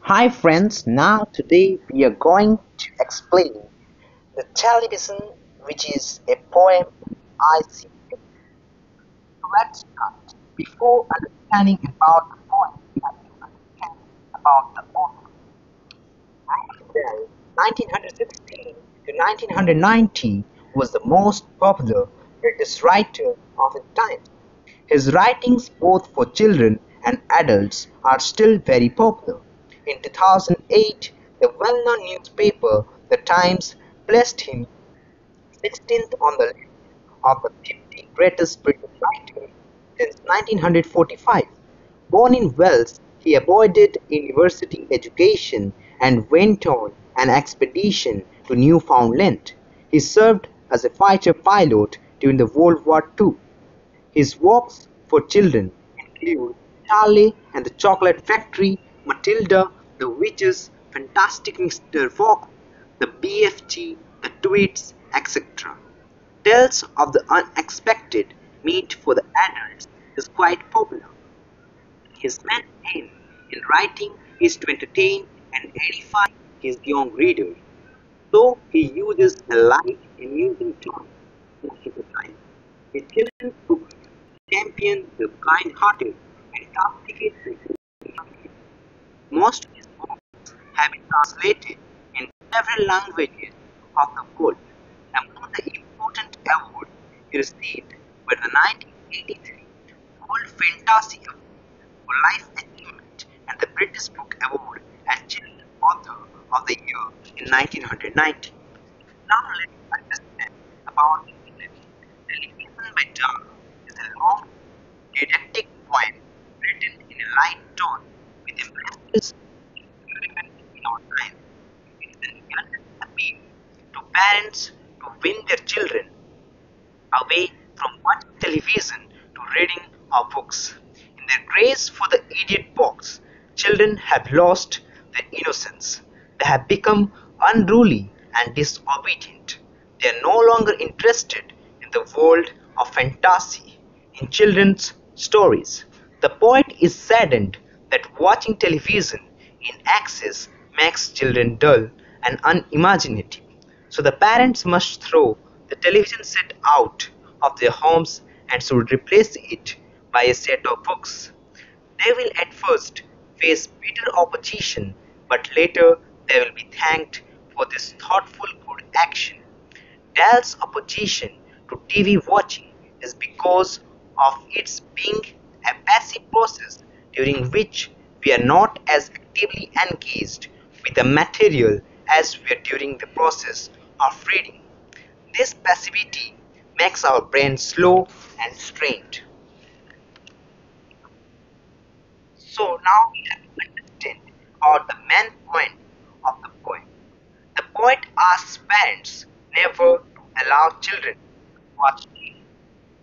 Hi friends, now today we are going to explain the television, which is a poem I see. So let's start. Before understanding about the poem, we have to understand about the author. Dahl, 1916 to 1990, was the most popular British writer of his time. His writings, both for children and adults, are still very popular. In 2008, the well-known newspaper The Times placed him 16th on the list of the 50 greatest British writers since 1945. Born in Wales, he avoided university education and went on an expedition to Newfoundland. He served as a fighter pilot during the World War II. His works for children include Charlie and the Chocolate Factory, Matilda, The Witches, Fantastic Mr. Fox, The BFG, The Tweets, etc. Tales of the Unexpected, made for the adults, is quite popular. His main aim in writing is to entertain and edify his young readers, so he uses a light, amusing tone most of the time. His children's books champion the kind-hearted and castigate the guilty. Most of his books have been translated in several languages of the world. Among the important awards he received were the 1983 World Fantasy Award for Life Achievement and the British Book Award as Children's Author of the Year in 1990. Now let's understand about the English. The Television by Dahl is a long didactic poem written in a light tone with a message relevant in our time. It is an earnest appeal to parents to win their children away from watching television to reading or books. In their craze for the idiot box, children have lost their innocence. They have become unruly and disobedient. They are no longer interested in the world of fantasy, in children's stories. The poet is saddened that watching television in excess makes children dull and unimaginative. So the parents must throw the television set out of their homes and should replace it by a set of books. They will at first face bitter opposition, but later they will be thanked for this thoughtful good action. Dahl's opposition to TV watching is because of its being a passive process during which we are not as actively engaged with the material as we are during the process of reading. This passivity makes our brain slow and strained. So now we have to understand about the main point of the poem. The poet asks parents never to allow children to watch TV.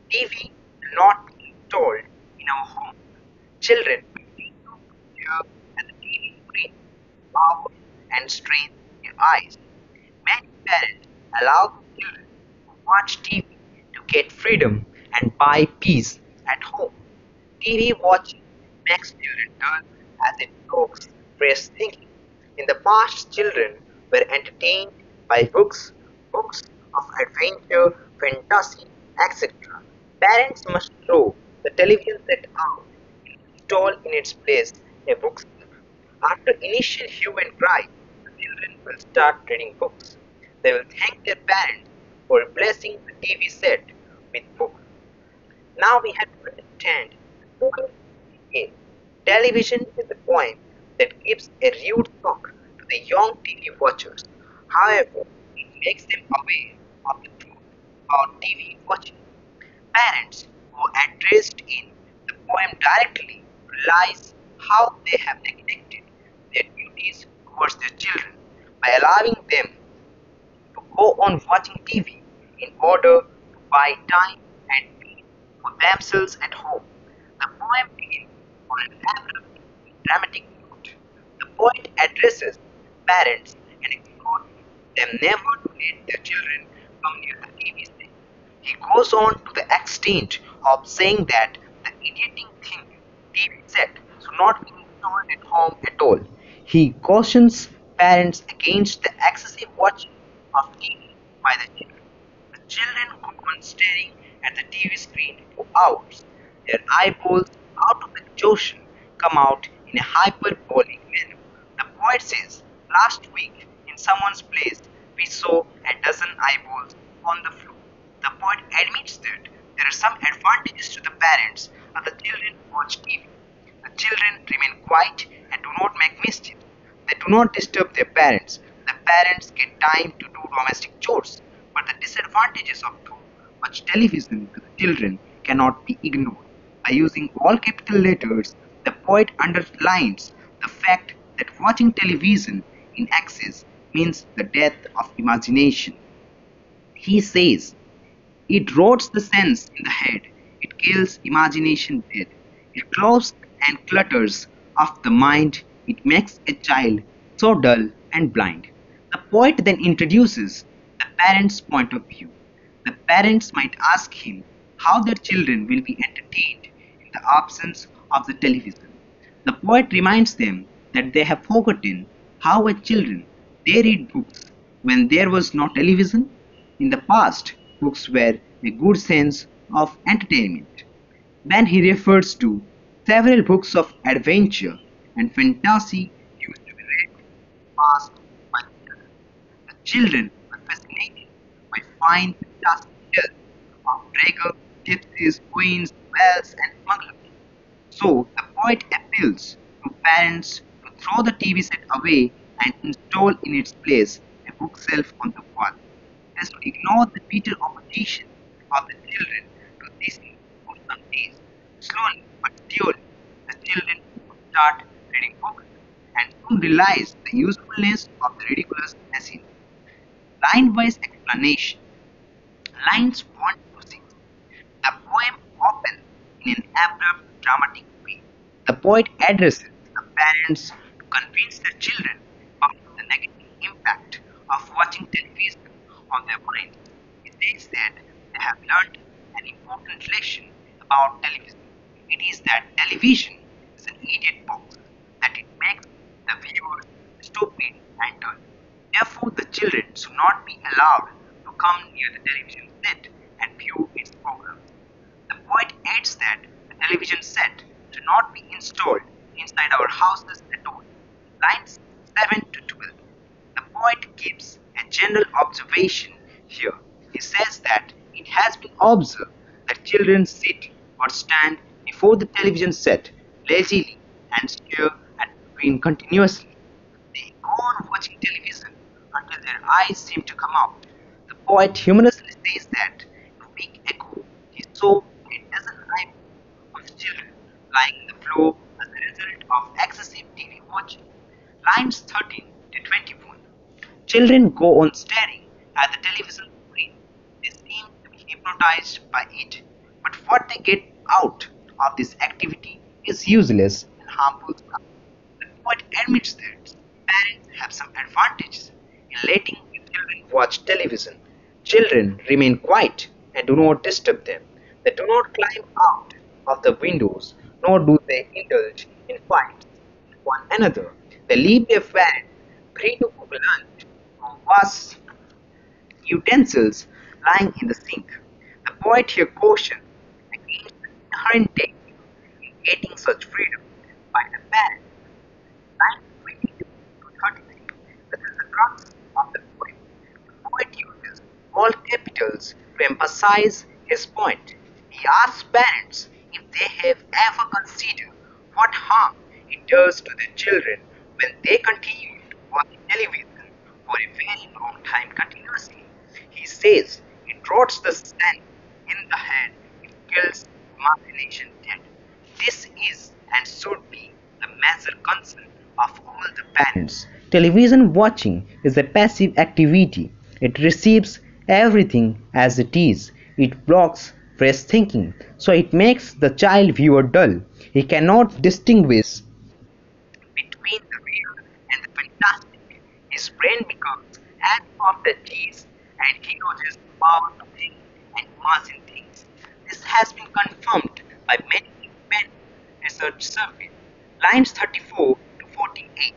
TV will not be installed in our home. Children will need to stare at the TV screen, power and strain their eyes. Many parents allow the children to watch TV to get freedom and buy peace at home. TV watching makes children dull as it provokes fresh thinking. In the past, children were entertained by books of adventure, fantasy, etc. Parents must throw the television set out and install in its place a bookstore. After initial hue and cry, the children will start reading books. They will thank their parents for replacing the TV set with books. Now we have to understand the poem again. Television is a poem that gives a rude shock to the young TV watchers. However, it makes them aware of the truth about TV watching. Parents who are addressed in the poem directly realize how they have neglected their duties towards their children by allowing them to go on watching TV in order to buy time and peace for themselves at home. The poem begins on an abrupt, dramatic note. The poet addresses parents and exhorts them never to let their children come near the TV set. He goes on to the extent of saying that the idioting thing TV set should not be installed at home at all. He cautions parents against the excessive watching of TV by the children. The children go on staring at the TV screen for hours. Their eyeballs, out of exhaustion, come out in a hyperbolic manner. The poet says, "Last week, in someone's place, we saw a dozen eyeballs on the floor." The poet admits that there are some advantages to the parents of the children who watch TV. The children remain quiet and do not make mischief. They do not disturb their parents. The parents get time to do domestic chores. But the disadvantages of too much television to the children cannot be ignored. By using all capital letters, the poet underlines the fact that watching television in excess means the death of imagination. He says, "It rots the sense in the head, it kills imagination dead, it clogs and clutters of the mind, it makes a child so dull and blind." The poet then introduces the parent's point of view. The parents might ask him how their children will be entertained in the absence of the television. The poet reminds them that they have forgotten how as children they read books when there was no television. In the past, books were a good sense of entertainment. Then he refers to several books of adventure and fantasy used to be read fast by the children. The children were fascinated by fine fantastic tales of dragons, gypsies, queens, bells, and smugglers. So the poet appeals to parents to throw the TV set away and install in its place a bookshelf on the wall. As to ignore the bitter opposition of the children to this for some days. Slowly but surely, the children would start reading books and soon realize the usefulness of the ridiculous machine. Line-wise explanation. Lines 1 to 6. The poem opens in an abrupt, dramatic way. The poet addresses the parents to convince their children about the negative impact of watching television on their minds. He says that they have learned an important lesson about television. It is that television is an idiot box, that it makes the viewers stupid and dull. Therefore, the children should not be allowed to come near the television set and view its programs. The poet adds that the television set should not be installed inside our houses at all. Lines 7 to 12. The poet gives a general observation here. He says that it has been observed that children sit or stand before the television set lazily and stare at the screen continuously. They go on watching television until their eyes seem to come out. The poet humorously says that a week ago he saw a dozen eyeballs of children lying on the floor as a result of excessive TV watching. Lines 13 to 21. Children go on staring at the television screen. They seem to be hypnotized by it. But what they get out of this activity is useless and harmful stuff. The poet admits that parents have some advantages in letting the children watch television. Children remain quiet and do not disturb them. They do not climb out of the windows, nor do they indulge in fights with one another. They leave their parents free to cook lunch or wash utensils lying in the sink. The poet here cautions against the inherent danger in getting such freedom by the parents. Line 22 to 33. This is the crux of the poem. The poet uses all capitals to emphasize his point. He asks parents if they have ever considered what harm it does to their children when they continue to watch television for a very long time continuously. He says it rots the sense in the head, it kills imagination dead. This is and should be the major concern of all the parents. Television watching is a passive activity. It receives everything as it is. It blocks fresh thinking, so it makes the child viewer dull. He cannot distinguish between the real and the fantastic. His brain becomes as soft as cheese, and he loses power to think and imagine things. This has been confirmed by many independent research surveys. Lines 34 to 48.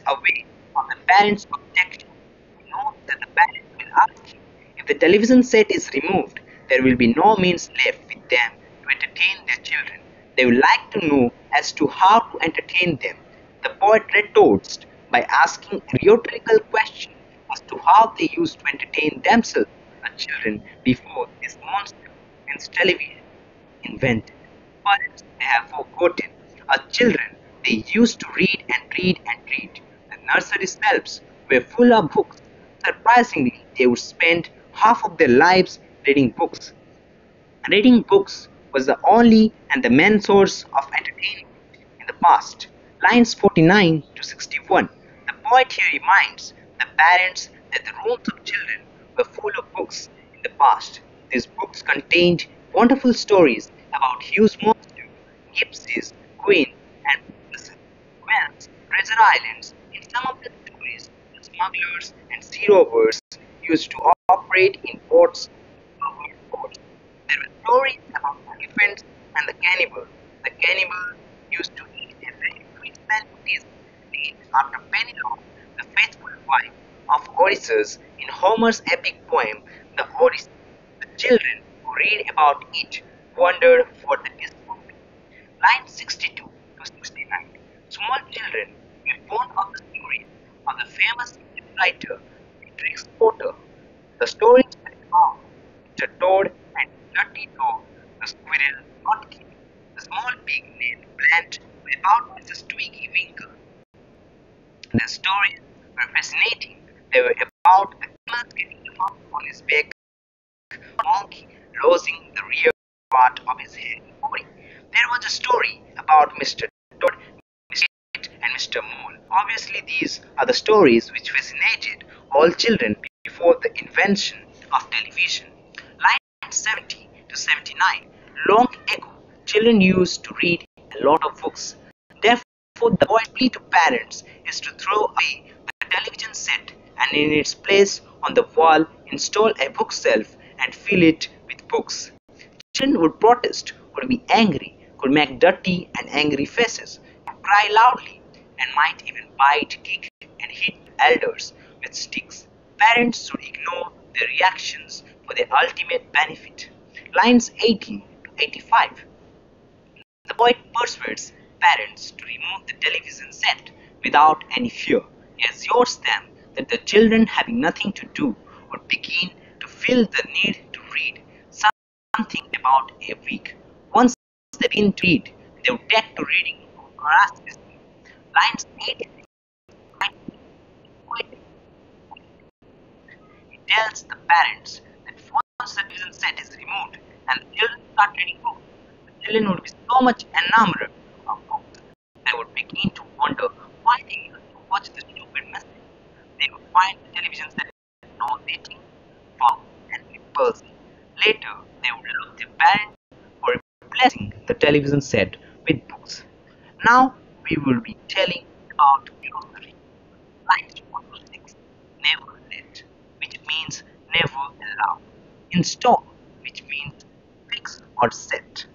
steps away from the parents' protection. We know that the parents will ask you if the television set is removed, there will be no means left with them to entertain their children. They will like to know as to how to entertain them. The poet retorts by asking a rhetorical question as to how they used to entertain themselves as children before this monster hence television invented. Perhaps they have forgotten. As children, they used to read and read and read. The nursery shelves were full of books. Surprisingly, they would spend half of their lives reading books. Reading books was the only and the main source of entertainment in the past. Lines 49 to 61. The poet here reminds the parents that the rooms of children were full of books in the past. These books contained wonderful stories about huge monsters, gypsies, queens, and princesses, wells, treasure islands. In some of the stories, the smugglers and sea robbers used to operate in boats covered boats. There were stories about elephants and the cannibal. The cannibal used to eat a very sweet dish named after Penelope, the faithful wife of Odysseus in Homer's epic poem, The Odyssey. The children who read about it wondered what the dish would be. Line 62 to 69. Small children were fond of the stories of the famous writer Beatrix Potter. The stories were about Mr. Toad and Dirty Dog, the squirrel Monkey, the small pig named Plant, were about Mrs. Twiggy Winkle. The stories were fascinating. They were about the camel getting up on his back, monkey losing the rear part of his head body. There was a story about Mr. Toad, Mr. and Mr. Mole. Obviously, these are the stories which fascinated all children before the invention of television. Line 70 to 79. Long ago, children used to read a lot of books. Therefore, the boy's plea to parents is to throw away the television set and in its place on the wall install a bookshelf and fill it with books. Children would protest, would be angry, could make dirty and angry faces, would cry loudly, and might even bite, kick, and hit elders with sticks. Parents should ignore their reactions for their ultimate benefit. Lines 80 to 85. The poet persuades parents to remove the television set without any fear. He assures them that the children having nothing to do would begin to feel the need to read something about a week. Once they begin to read, they would take to reading voraciously. Lines 86 he tells the parents that once the television set is removed and the children start reading books, the children would be so much enamored of books they would begin to wonder why they used to watch the stupid message. They would find the television set nauseating, foul, and repulsive. Later, they would love their parents for replacing the television set with books. Now, we will be telling about glossary. Lines 1 to 6. Never let, which means never allow. Install, which means fix or set.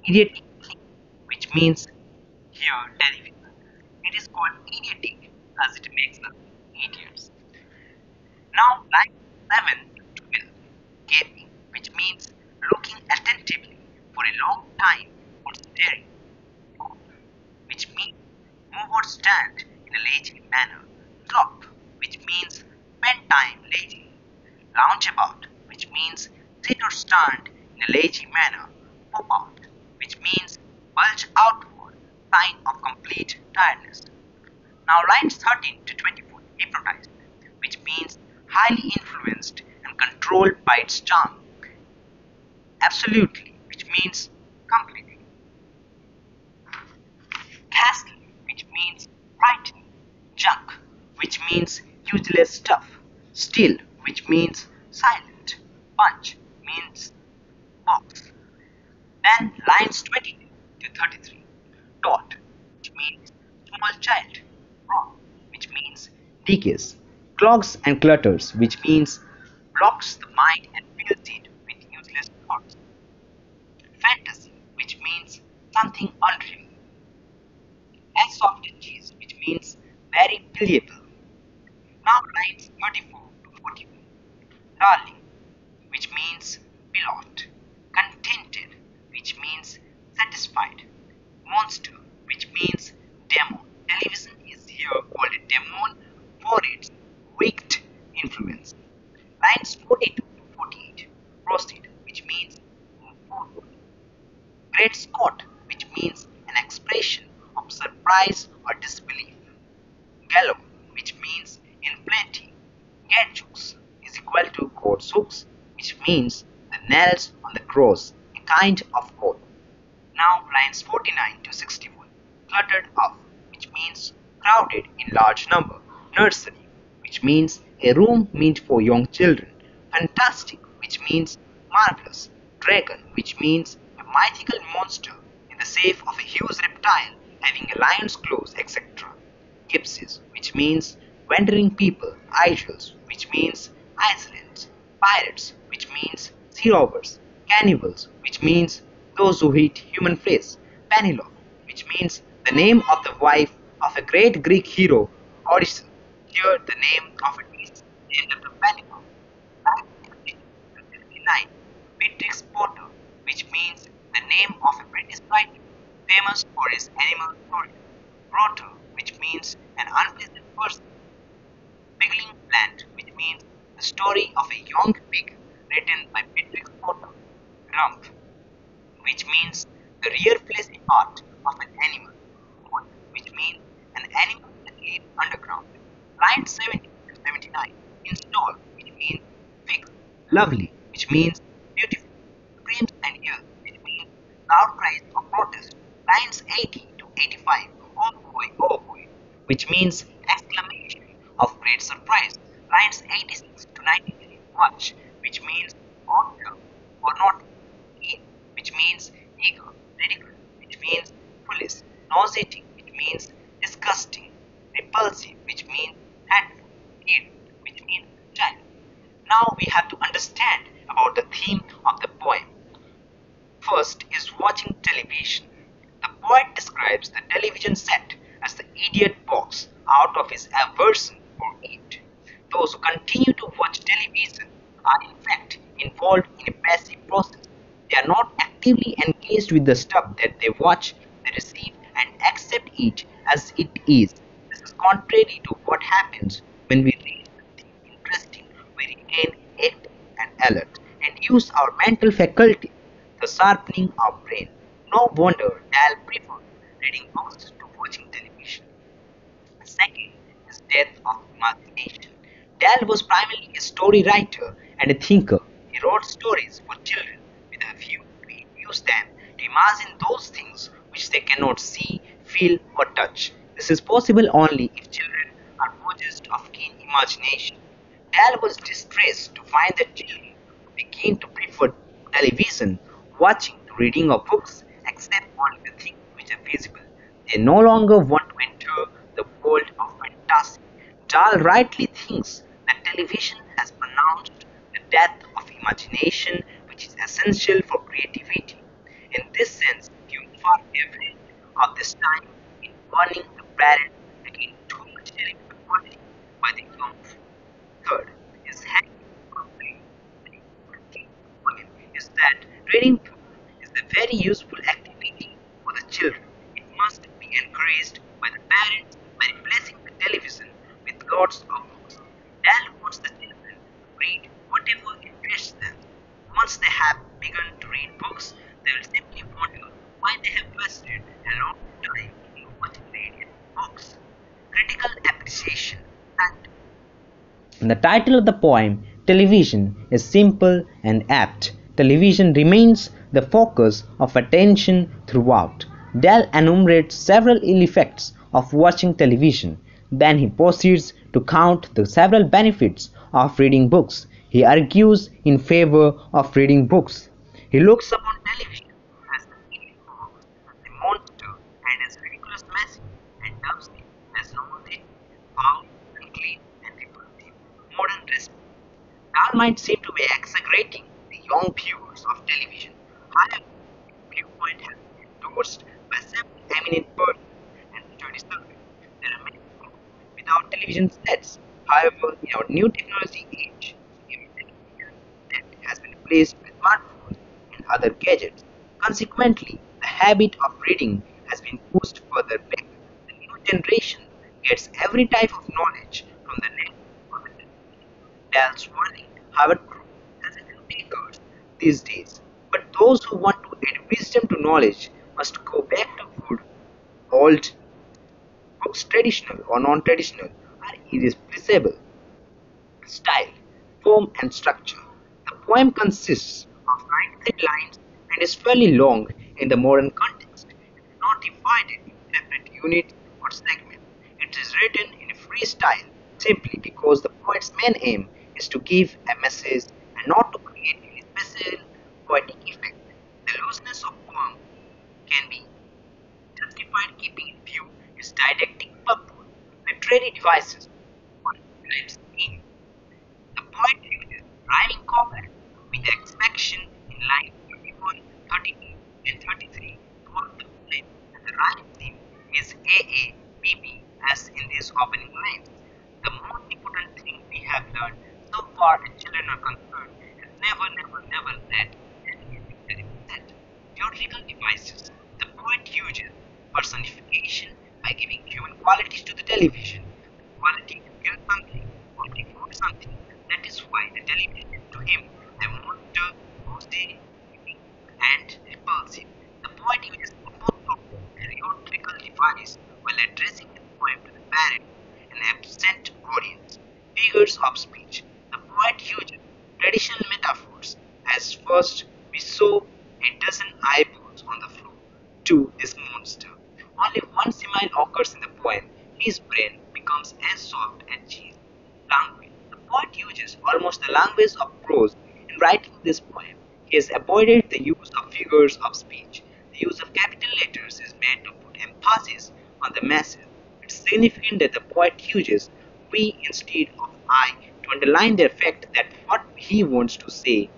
Idiotic, which means hear television. It is called idiotic as it makes us idiots. Now, line 7 to 12. Gaping, which means looking attentively for a long time or staring, which means move or stand in a lazy manner. Drop, which means spend time lazily. Lounge about, which means sit or stand in a lazy manner. Pop out, which means bulge outward, sign of complete tiredness. Now lines 13 to 24, hypnotized, which means highly influenced and controlled by its charm. Absolutely, which means completely. Ghastly, which means frightening. Junk, which means useless stuff. Still, which means silent. Punch means box. Then lines 22 to 33. Tot, which means small child. Wrong, which means decays. Clogs and clutters, which means blocks the mind and fills it with useless thoughts. Fantasy, which means something unreal. As soft as cheese, which means very believable. Now lines 34 to 41. Darling, which means beloved. Contented, which means satisfied. Monster, which means demon. Television is here called a demon for its wicked influence. Lines 42 to 48. Proceed, which means move forward. Great Scott, which means an expression of surprise or disbelief. Gallow, which means in plenty. Gadzooks is equal to Godzooks, which means the nails on the cross, a kind of oath. Now lines 49 to 61. Cluttered up, which means crowded in large number. Nursery, which means a room meant for young children. Fantastic, which means marvelous. Dragon, which means a mythical monster in the shape of a huge reptile having a lion's claws, etc. Gypsies, which means wandering people. Idols, which means islands. Pirates, which means sea robbers. Cannibals, which means those who eat human flesh. Penelope, which means the name of the wife of a great Greek hero, Odysseus. Here, the name of it is the end of the Penelope. Back in 1959, Beatrix Potter, which means the name of a British writer famous for his animal stories. Rotor, which means an unpleasant person. Pickling Plant, which means the story of a young pig written by Beatrix Potter. Rump, which means the rear fleshy part of an animal. Mold, which means an animal that lives underground. Line 70 to 79. Install, which means fix. Lovely, which means beautiful. Screams and yells, which means loud cries of protest. Lines 80 to 85. Oh boy, which means exclamation of great surprise. Lines 86 to 93. Much, which means order or not. Keen, which means eager. Ridiculous, which means foolish. Nauseating, which means disgusting. Repulsive, which means hateful. Kid, which means child. Now we have to understand about the theme of the poem. First is watching television. The poet describes the television set as the idiot box out of his aversion for it. Those who continue to watch television are in fact involved in a passive process. They are not actively engaged with the stuff that they watch, they receive and accept it as it is. This is contrary to what happens when we read something interesting. We remain active and alert and use our mental faculties, thus sharpening our brain. No wonder Dahl preferred reading books to watching television. Second is death of imagination. Dahl was primarily a story writer and a thinker. He wrote stories for children with a view to induce them to imagine those things which they cannot see, feel, or touch. This is possible only if children are possessed of keen imagination. Dahl was distressed to find that children begin to prefer television, watching, to reading of books, except only the things which are visible. They no longer want to enter the world of fantasy. Dahl rightly thinks that television has pronounced the death of imagination, which is essential for creativity. In this sense, Hume far ahead of this time in warning the parents against too much television watching by the young. Third is hanging complete. The important thing is that reading books is a very useful activity for the children. It must be encouraged by the parents by replacing the television with lots of books. Dad wants the children to read whatever interests them. Once they have begun to read books, they will simply wonder why they have wasted a long time in watching reading books. Critical appreciation. The title of the poem, Television, is simple and apt. Television remains the focus of attention throughout. Dahl enumerates several ill effects of watching television. Then he proceeds to count the several benefits of reading books. He argues in favor of reading books. He looks upon television as the idiot box, as a monster, and as ridiculous message, and dubs it as nauseating, foul, unclean, and repulsive. Modern response. Dahl might seem to be exaggerating the young viewers of television. However, his viewpoint has been endorsed by several eminent persons and study surveys. There are many proofs television sets. However, in our new technology age, even television set has been replaced by smartphones and other gadgets. Consequently, the habit of reading has been pushed further back. The new generation gets every type of knowledge from the net or the television. Dahl's warning, however true, has a few takers these days. But those who want to add wisdom to knowledge must go back to good old books, traditional or non-traditional, are irreplaceable. Style, form and structure. The poem consists of 93 lines and is fairly long in the modern context. It is not divided into separate units or segments. It is written in freestyle simply because the poet's main aim is to give a message and not to create any special poetic effect. The looseness of poem can be justified keeping in view its didactic purpose. Literary devices. 1. Rhyme scheme. The poet uses rhyming couplets with the expansion in lines 31, 32, and 33 throughout the poem, and the rhyme theme is AA, BB, as in these opening lines. The most important thing we have learned so far as children are concerned is never, never, never let anything be said. Theatrical devices. The poet uses personification by giving human qualities to the television. The quality to kill something or devote something. That is why the television is to him a monster, rosy, and repulsive. The poet uses apocryphal and theatrical device while addressing the poem to the parent, an absent audience. Figures of speech. The poet uses traditional metaphors. As first we saw a dozen eyeballs on the floor to this monster. Only one smile occurs in the poem. His brain becomes as soft as cheese. Language. The poet uses almost the language of prose in writing this poem. He has avoided the use of figures of speech. The use of capital letters is meant to put emphasis on the masses. It's significant that the poet uses we instead of I to underline the fact that what he wants to say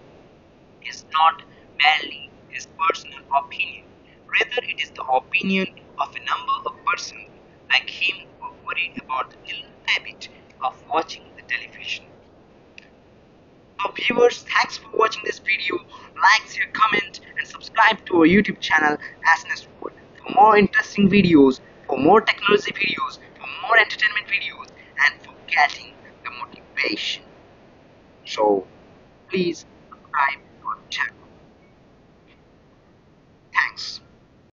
is not merely his personal opinion. Rather, it is the opinion of a number of persons like him who are worried about the children's habit of watching the television. So viewers, thanks for watching this video. Like, share, comment and subscribe to our YouTube channel SNS World for more interesting videos, for more technology videos, for more entertainment videos and for getting the motivation. So please subscribe